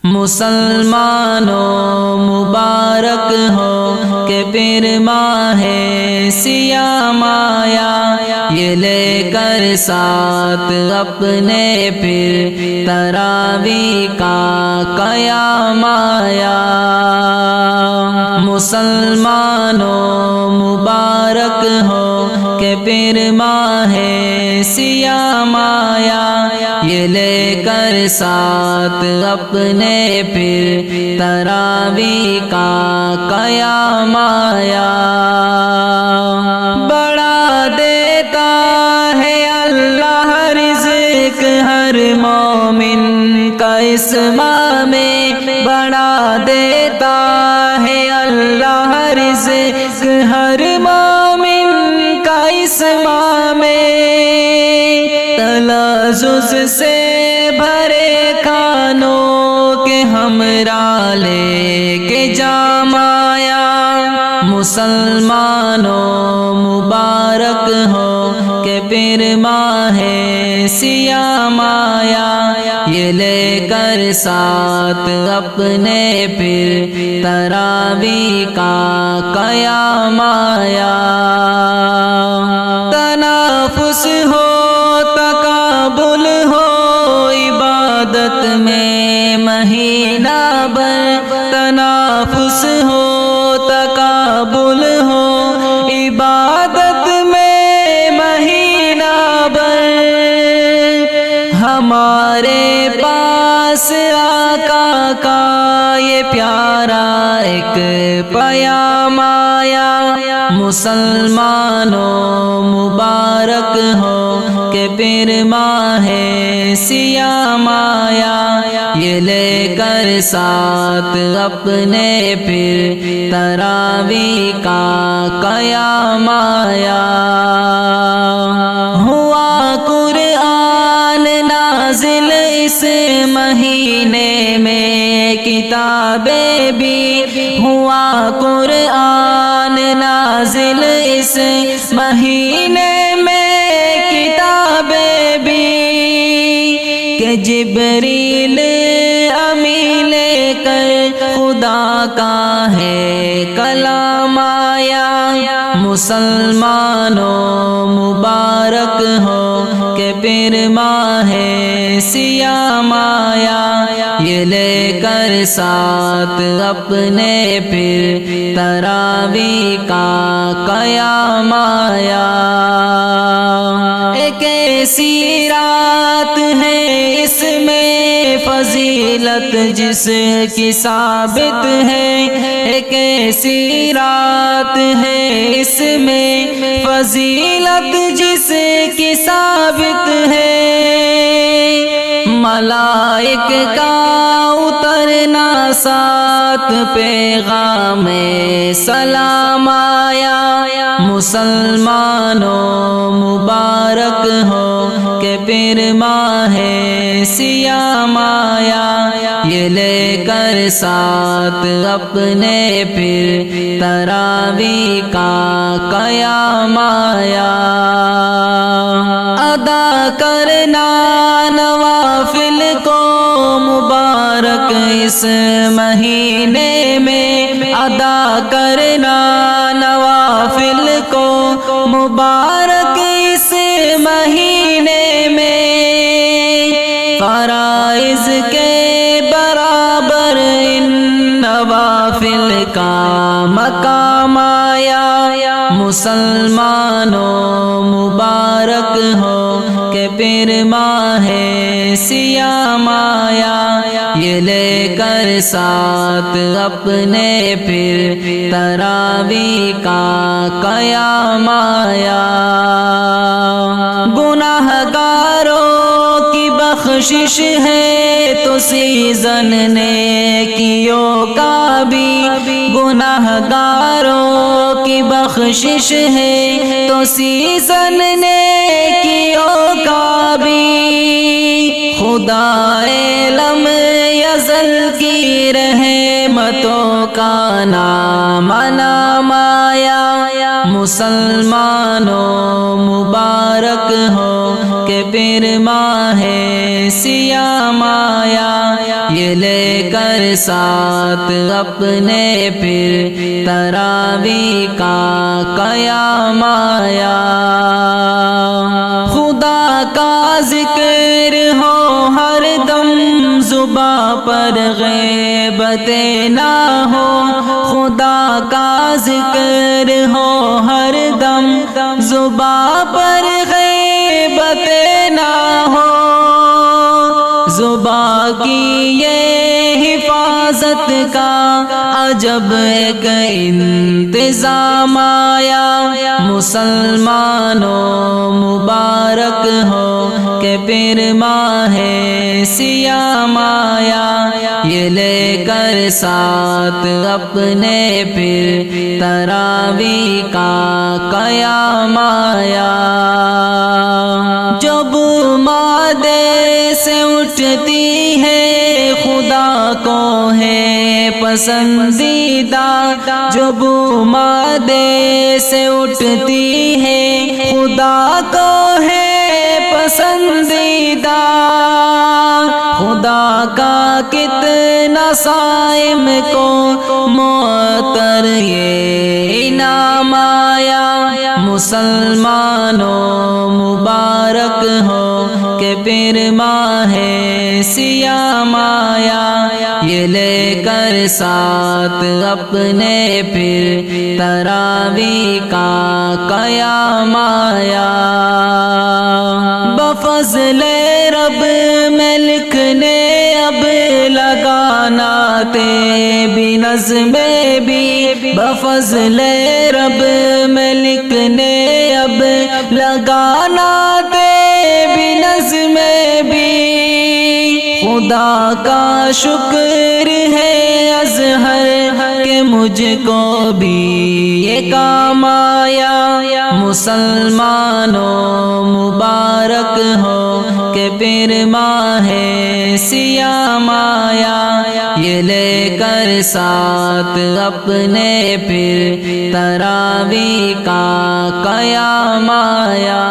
مسلمانوں مبارک ہو کہ پھر ماہ سیام آیا، یہ لے کر ساتھ اپنے پھر تراویح کا قیام آیا۔ مسلمانوں مبارک ہو کہ پھر ماہ سیام آیا، یہ لے کر ساتھ اپنے پھر تراویح کا قیام آیا۔ بڑا دیتا ہے اللہ رزق ہر مومن کا اس ماہ میں، بڑا دیتا ہے اللہ رزق ہر مومن کا اس ماہ میں، تلذذ سے بھرے کھانوں کے ہمراہ لے کے جام آیا۔ مسلمانوں مبارک ہو کہ پھر ماہ سیام آیا، یہ لے کر ساتھ اپنے پھر تراویح کا قیام آیا۔ تنافس ہو تقابل ہو عبادت میں مہینہ بھر، تنافس ہو تقابل ہو عبادت میں مہینہ بھر، ہمارے پاس آقا کا یہ پیارا ایک پیام آیا۔ مسلمانوں مبارک ہو کہ پھر ماہ سیام آیا، یہ لے کر ساتھ اپنے پھر تراویح کا قیام آیا۔ ہوا قرآن نازل اس مہینے میں، کتابیں بھی، ہوا قرآن نازل اس مہینے میں، کتابیں بھی، کہ جبریل امین لے کر خدا کا ہے کلام آیا۔ مسلمانوں مبارک ہو کہ پھر ماہ سیام آیا، یہ لے کر ساتھ اپنے پھر تراویح کا قیام آیا۔ ایک ایسی رات ہے اس میں فضیلت جس کی ثابت ہے، ایک ایسی رات ہے اس میں فضیلت جس کی ثابت ہے، ملائک کا اترنا ساتھ پیغام سلام آیا۔ مسلمانوں مبارک ہو کہ پھر ماہ سیام آیا، یہ لے کر ساتھ اپنے پھر تراویح کا قیام آیا۔ ادا کرنا نوافل کو مبارک اس مہینے میں، ادا کرنا نوافل کو مبارک اس مہینے میں، فرائض کے برابر ان نوافل کا مقام آیا۔ مسلمانوں مبارک ہو کہ پھر ماہ سیام آیا، یہ لے کر ساتھ اپنے پھر تراویح کا قیام آیا۔ گناہ گاروں کی بخشش ہے تو سیزن نیکیوں کا بھی، گناہ گاروں کی بخشش ہے تو سیزن نیکیوں کا بھی، خدا لم یزل کی رحمتوں کا نام نام آیا۔ مسلمانوں مبارک ہو کہ پھر ماہ سیام آیا، یہ لے کر ساتھ اپنے پھر تراویح کا قیام آیا۔ خدا کا ذکر ہو ہر دم زباں پر غیبت نہ ہو، خدا کا ذکر ہو ہر دم زباں پر غیبت نہ ہو، زباں کی یہ حفاظت کا عجب ایک انتظام آیا۔ مسلمانوں مبارک ہو کہ پھر ماہ صیام آیا، یہ لے کر ساتھ اپنے پھر تراویح کا قیام آیا۔ جب مادے سے اٹھتی ہے خدا کو ہے پسندیدہ، جب مادے سے اٹھتی ہے خدا کو ہے پسندیدہ، خدا کا کتنا صائم کو معطر یہ انعام آیا۔ مسلمانوں مبارک ہو کہ پھر ماہ صیام آیا، یہ لے کر ساتھ اپنے پھر تراویح کا قیام آیا۔ بفضل رب میں لکھنے اب لگانا تے بھی نظم بھی، بفضل رب میں لکھنے اب لگانا تے بھی نظم بھی، خدا کا شکر ہے اظہر کہ مجھ کو بھی یہ کام آیا۔ مسلمانوں مبارک ہو کہ پھر ماہ صیام آیا، یہ لے کر ساتھ اپنے پھر تراویح کا قیام آیا۔